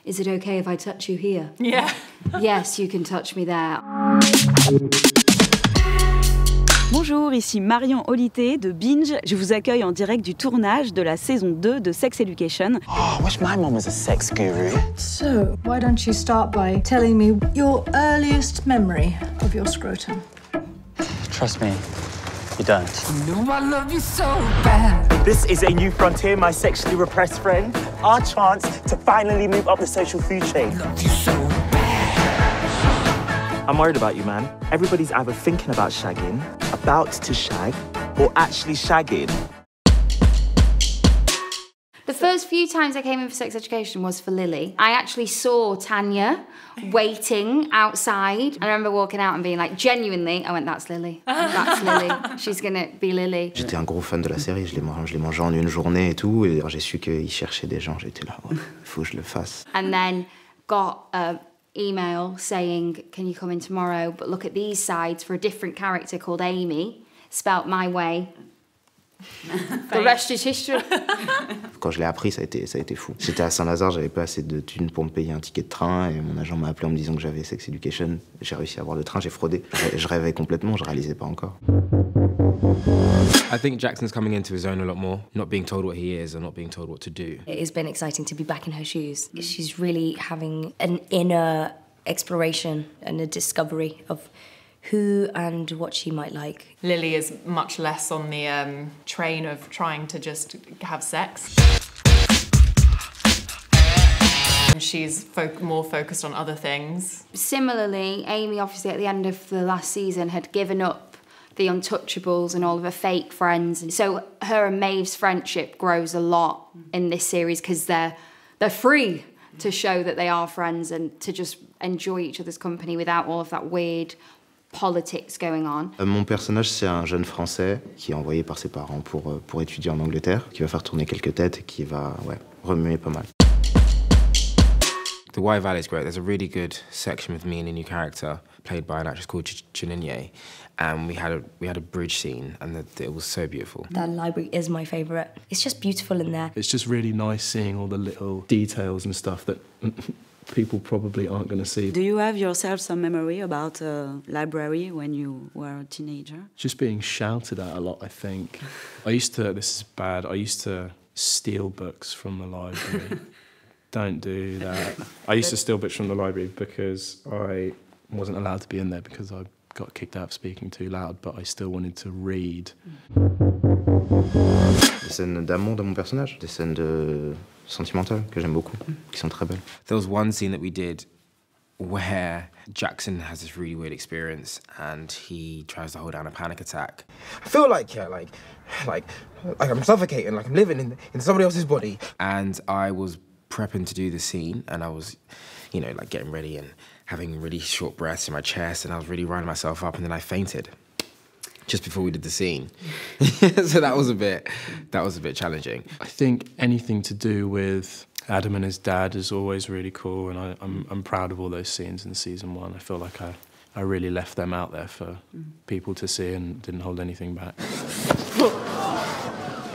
Is it okay if I touch you here? Yeah. Yes, you can touch me there. Bonjour, ici Marion Olité de Binge. Je vous accueille en direct du tournage de la saison 2 de Sex Education. Oh, I wish my mum was a sex guru. So, why don't you start by telling me your earliest memory of your scrotum? Trust me, you don't. No, I love you so bad. This is a new frontier, my sexually repressed friend. Our chance to finally move up the social food chain. Love you so bad. I'm worried about you, man. Everybody's either thinking about shagging, about to shag, or actually shagging. The first few times I came in for Sex Education was for Lily. I actually saw Tanya waiting outside. I remember walking out and being like, genuinely, I went, that's Lily. That's Lily. She's gonna be Lily. J'étais un gros fan de la série, je l'ai mangé en une journée et tout. Et j'ai su qu'ils cherchaient des gens, j'étais là, il faut que je le fasse. And then got an email saying, can you come in tomorrow? But look at these sides for a different character called Amy, spelt my way. The rest is history. Quand je l'ai appris, ça a été fou. J'étais à Saint-Lazare, j'avais pas assez de thunes pour me payer un ticket de train et mon agent m'a appelé en me disant que j'avais Sex Education. J'ai réussi à avoir le train, j'ai fraudé. Je rêvais complètement, je réalisais pas encore. I think Jackson's coming into his own a lot more, not being told what he is and not being told what to do. It has been exciting to be back in her shoes. She's really having an inner exploration and a discovery of who and what she might like. Lily is much less on the train of trying to just have sex. She's more focused on other things. Similarly, Amy, obviously, at the end of the last season, had given up the Untouchables and all of her fake friends. And so her and Maeve's friendship grows a lot in this series because they're free to show that they are friends and to just enjoy each other's company without all of that weird politics going on. Mon personnage, c'est un jeune Français qui est envoyé par ses parents pour étudier en Angleterre, qui va faire tourner quelques têtes et qui va remuer pas mal. The Wye Valley is great. There's a really good section with me and a new character played by an actress called Janvier, and we had a bridge scene, and it was so beautiful. That library is my favourite. It's just beautiful in there. It's just really nice seeing all the little details and stuff that people probably aren't going to see. Do you have yourself some memory about a library when you were a teenager? Just being shouted at a lot, I think. This is bad, I used to steal books from the library. Don't do that. I used to steal books from the library because I wasn't allowed to be in there because I got kicked out for speaking too loud, but I still wanted to read. Des scènes d'amour de mon personnage, des scènes sentimentales que j'aime beaucoup, qui sont très belles. There was one scene that we did where Jackson has this really weird experience and he tries to hold down a panic attack. I feel like I'm suffocating, like I'm living in somebody else's body. And I was prepping to do the scene and I was, like getting ready and having really short breaths in my chest and I was really winding myself up and then I fainted just before we did the scene. So that was a bit challenging. I think anything to do with Adam and his dad is always really cool, and I'm proud of all those scenes in season 1. I feel like I really left them out there for people to see and didn't hold anything back.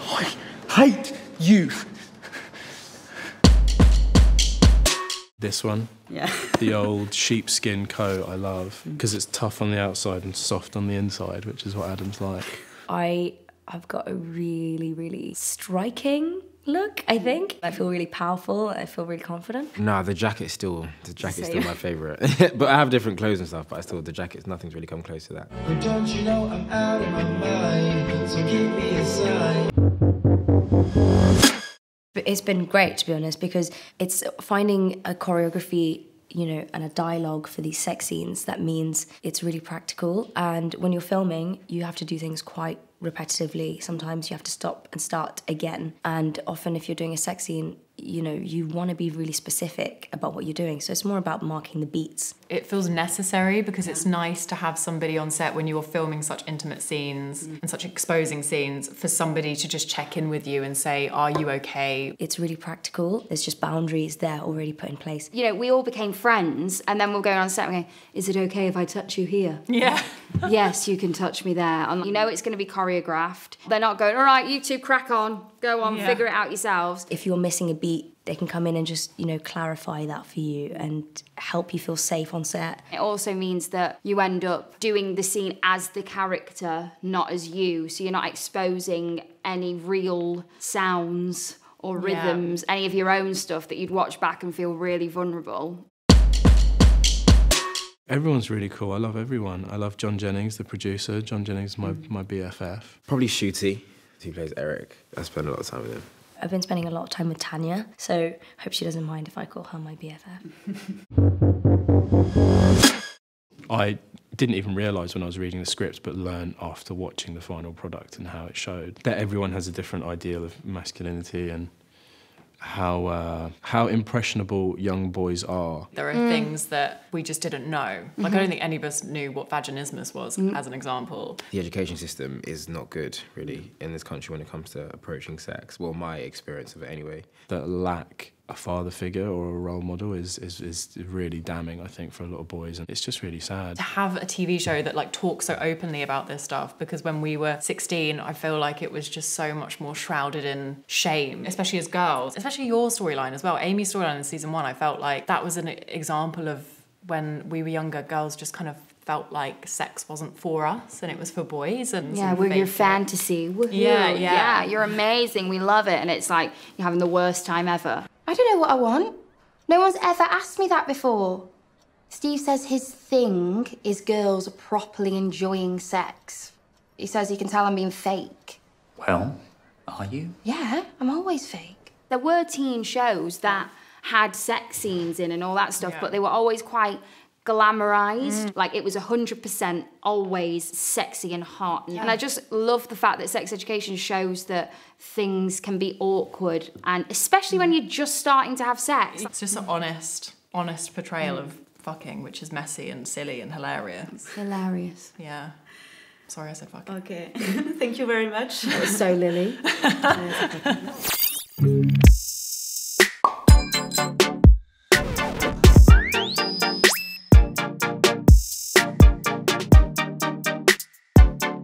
I hate you. This one, yeah. The old sheepskin coat I love, because it's tough on the outside and soft on the inside, which is what Adam's like. I've got a really, really striking look, I think. I feel really powerful, I feel really confident. No, the jacket's still my favourite. But I have different clothes and stuff, but nothing's really come close to that. But don't you know I'm out of my mind, so give me a sign. It's been great, to be honest, because it's finding a choreography, and a dialogue for these sex scenes. That means it's really practical. And when you're filming, you have to do things quite repetitively. Sometimes you have to stop and start again. And often if you're doing a sex scene, you want to be really specific about what you're doing. So it's more about marking the beats. It feels necessary because it's nice to have somebody on set when you're filming such intimate scenes and such exposing scenes for somebody to just check in with you and say, are you okay? It's really practical. There's just boundaries there already put in place. We all became friends and then we'll go on set and go, is it okay if I touch you here? Yeah. Yes, you can touch me there. And it's going to be choreographed. They're not going, all right, you two crack on, go on, figure it out yourselves. If you're missing a beat, they can come in and just, you know, clarify that for you and help you feel safe on set. It also means that you end up doing the scene as the character, not as you. So you're not exposing any real sounds or rhythms, any of your own stuff that you'd watch back and feel really vulnerable. Everyone's really cool. I love everyone. I love John Jennings, the producer. John Jennings is my BFF. Probably Shooty, who plays Eric. I spend a lot of time with him. I've been spending a lot of time with Tanya, so hope she doesn't mind if I call her my BFF. I didn't even realise when I was reading the script, but learned after watching the final product and how it showed that everyone has a different ideal of masculinity and how impressionable young boys are. There are things that we just didn't know. Like, I don't think any of us knew what vaginismus was, as an example. The education system is not good, really, in this country when it comes to approaching sex. Well, my experience of it anyway. That lack a father figure or a role model is really damning, I think, for a lot of boys, and it's just really sad. To have a TV show that like talks so openly about this stuff, because when we were 16, I feel like it was just so much more shrouded in shame, especially as girls, especially your storyline as well. Amy's storyline in season 1, I felt like that was an example of when we were younger, girls just kind of felt like sex wasn't for us and it was for boys. And yeah, we're your fantasy. Woohoo. Yeah, you're amazing. We love it. And it's like you're having the worst time ever. I don't know what I want. No one's ever asked me that before. Steve says his thing is girls properly enjoying sex. He says he can tell I'm being fake. Well, are you? Yeah, I'm always fake. There were teen shows that had sex scenes in and all that stuff, but they were always quite glamorized. Like, it was 100% always sexy and hot. And I just love the fact that Sex Education shows that things can be awkward, and especially when you're just starting to have sex. It's just an honest portrayal of fucking, which is messy and silly and hilarious. It's hilarious. Yeah. Sorry I said fucking. Okay. Thank you very much. That was so Lily.